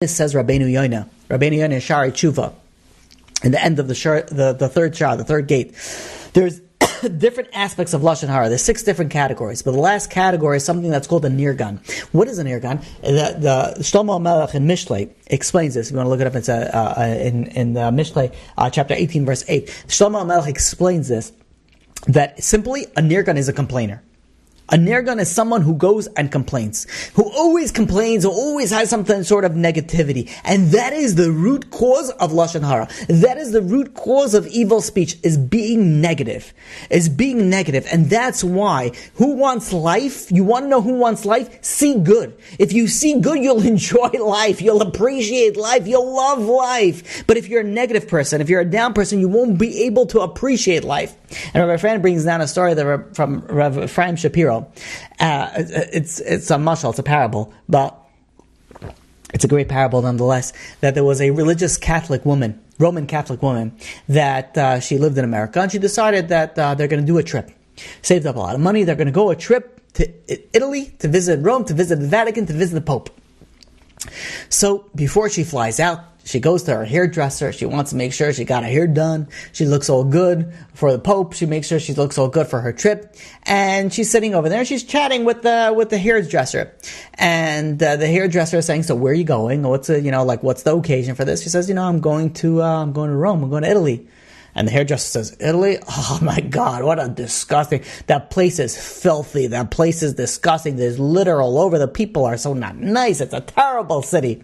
This says Rabbeinu Yoina Shari Tshuva, in the end of the third shah, the third gate. There's different aspects of Lashon Hara. There's 6 different categories, but the last category is something that's called a nirgan. What is a nirgan? The Shlomo Melech in Mishlei explains this. If you want to look it up, it's in Mishlei, chapter 18, verse 8. Shlomo Melech explains this, that simply a nirgan is a complainer. A nirgan is someone who goes and complains, who always complains, who always has something sort of negativity. And that is the root cause of Lashon Hara. That is the root cause of evil speech, is being negative. And that's why, who wants life? You want to know who wants life? See good. If you see good, you'll enjoy life. You'll appreciate life. You'll love life. But if you're a negative person, if you're a down person, you won't be able to appreciate life. And Rabbi Fran brings down a story from Rabbi Ephraim Shapiro. It's a mashal, it's a parable, but it's a great parable nonetheless, that there was a religious Catholic woman, Roman Catholic woman, that she lived in America, and she decided that they're going to do a trip. Saved up a lot of money, they're going to go a trip to Italy, to visit Rome, to visit the Vatican, to visit the Pope. So before she flies out, she goes to her hairdresser. She wants to make sure she got her hair done. She looks all good for the Pope. She makes sure she looks all good for her trip. And she's sitting over there. She's chatting with the hairdresser. And the hairdresser is saying, "So where are you going? What's the occasion for this?" She says, "I'm going to Rome. I'm going to Italy." And the hairdresser says, "Italy? Oh my God, what a disgusting, that place is filthy. That place is disgusting. There's litter all over. The people are so not nice. It's a terrible city."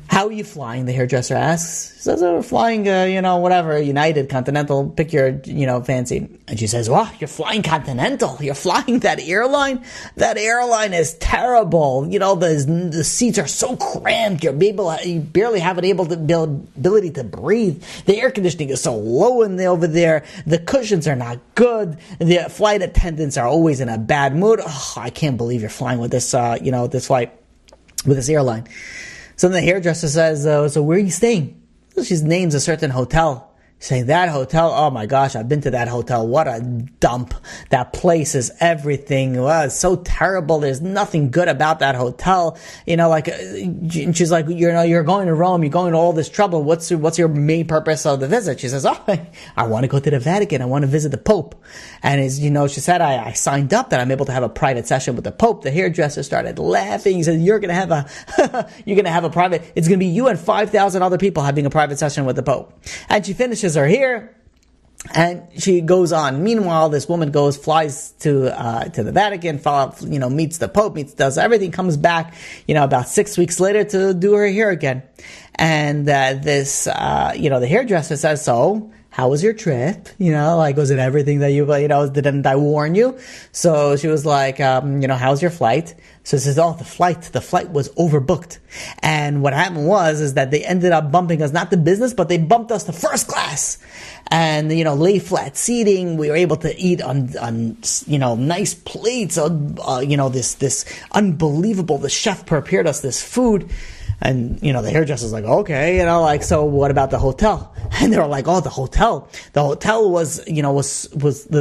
"How are you flying?" the hairdresser asks. She says, "Oh, we're flying, whatever, United, Continental, pick your, fancy." And she says, "Well, you're flying Continental. You're flying that airline? That airline is terrible. The seats are so cramped. You barely have ability to breathe. The air conditioning is so low over there. The cushions are not good. The flight attendants are always in a bad mood. Oh, I can't believe you're flying with this, this flight, with this airline." So the hairdresser says, "So where are you staying?" So she names a certain hotel. Saying, "That hotel, oh my gosh, I've been to that hotel. What a dump. That place is everything. Well, it's so terrible. There's nothing good about that hotel." And she's like, "You're going to Rome. You're going to all this trouble. What's your main purpose of the visit?" She says, "Oh, I want to go to the Vatican. I want to visit the Pope." And she said, I signed up that I'm able to have a private session with the Pope." The hairdresser started laughing. He said, "You're going to have a private, it's going to be you and 5,000 other people having a private session with the Pope." And she finishes her hair, and she goes on. Meanwhile, this woman flies to the Vatican, meets the Pope, does everything, comes back, about 6 weeks later to do her hair again. And the hairdresser says, "So, how was your trip? Was it everything that didn't I warn you?" So she was like, "How's your flight?" So she says, "Oh, the flight was overbooked. And what happened is that they ended up bumping us, not to business, but they bumped us to first class. And, lay flat seating. We were able to eat on nice plates. This unbelievable, the chef prepared us this food." And, the hairdresser's like, "Okay, so what about the hotel?" And they were like, "Oh, the hotel was,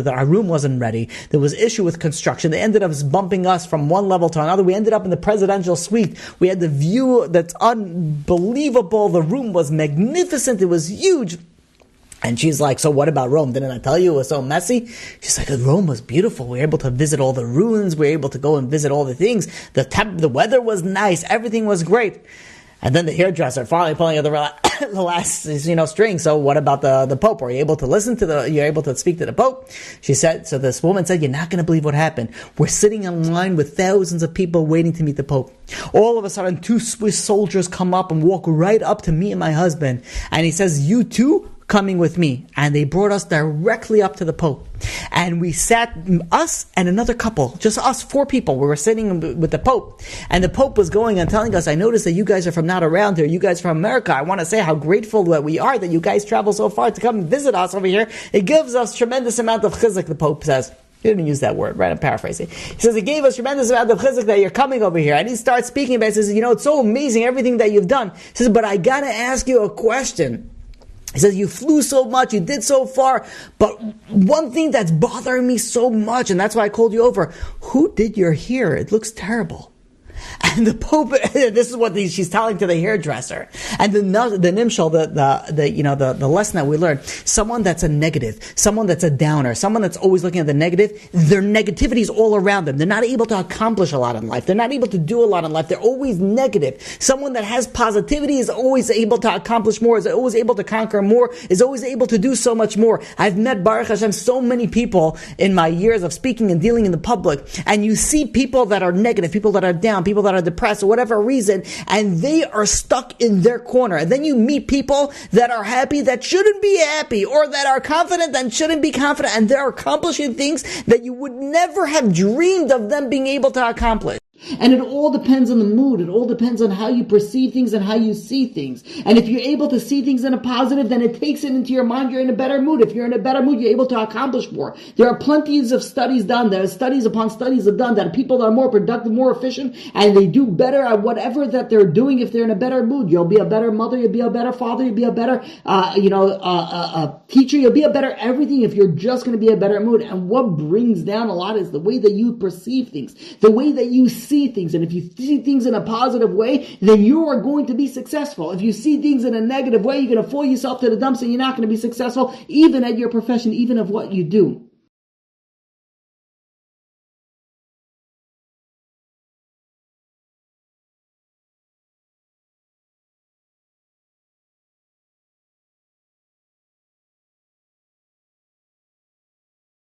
our room wasn't ready. There was issue with construction. They ended up bumping us from one level to another. We ended up in the presidential suite. We had the view that's unbelievable. The room was magnificent. It was huge." And she's like, "So what about Rome? Didn't I tell you it was so messy?" She's like, "Rome was beautiful. We were able to visit all the ruins. We were able to go and visit all the things. The weather was nice. Everything was great." And then the hairdresser finally pulling out the last, string. "So what about the Pope? Are you able to you're able to speak to the Pope?" She said, so this woman said, "You're not going to believe what happened. We're sitting in line with thousands of people waiting to meet the Pope. All of a sudden, 2 Swiss soldiers come up and walk right up to me and my husband. And he says, 'You too? Coming with me.' And they brought us directly up to the Pope. And we sat, us and another couple, just us, 4 people. We were sitting with the Pope. And the Pope was going and telling us, 'I noticed that you guys are from not around here. You guys from America. I want to say how grateful that we are that you guys travel so far to come and visit us over here. It gives us tremendous amount of chizuk,' the Pope says. He didn't use that word, right? I'm paraphrasing. He says, 'It gave us tremendous amount of chizuk that you're coming over here.' And he starts speaking about it. He says, 'It's so amazing, everything that you've done.' He says, 'But I got to ask you a question.' He says, 'You flew so much, you did so far, but one thing that's bothering me so much, and that's why I called you over. Who did your hair? It looks terrible.' And the Pope, this is what she's telling to the hairdresser. And the nimshal, the lesson that we learned, someone that's a negative, someone that's a downer, someone that's always looking at the negative, their negativity is all around them. They're not able to accomplish a lot in life. They're not able to do a lot in life. They're always negative. Someone that has positivity is always able to accomplish more, is always able to conquer more, is always able to do so much more. I've met, Baruch Hashem, so many people in my years of speaking and dealing in the public, and you see people that are negative, people that are down, people that are depressed, for whatever reason, and they are stuck in their corner. And then you meet people that are happy that shouldn't be happy, or that are confident that shouldn't be confident, and they're accomplishing things that you would never have dreamed of them being able to accomplish. And it all depends on the mood. It all depends on how you perceive things and how you see things. And if you're able to see things in a positive, then it takes it into your mind. You're in a better mood. If you're in a better mood, you're able to accomplish more. There are plenty of studies done. There are studies upon studies are done that people that are more productive, more efficient, and they do better at whatever that they're doing if they're in a better mood. You'll be a better mother. You'll be a better father. You'll be a better, teacher. You'll be a better everything if you're just going to be a better mood. And what brings down a lot is the way that you perceive things, the way that you see things. And if you see things in a positive way, then you are going to be successful. If you see things in a negative way, you're going to fall yourself to the dumps and you're not going to be successful, even at your profession, even of what you do.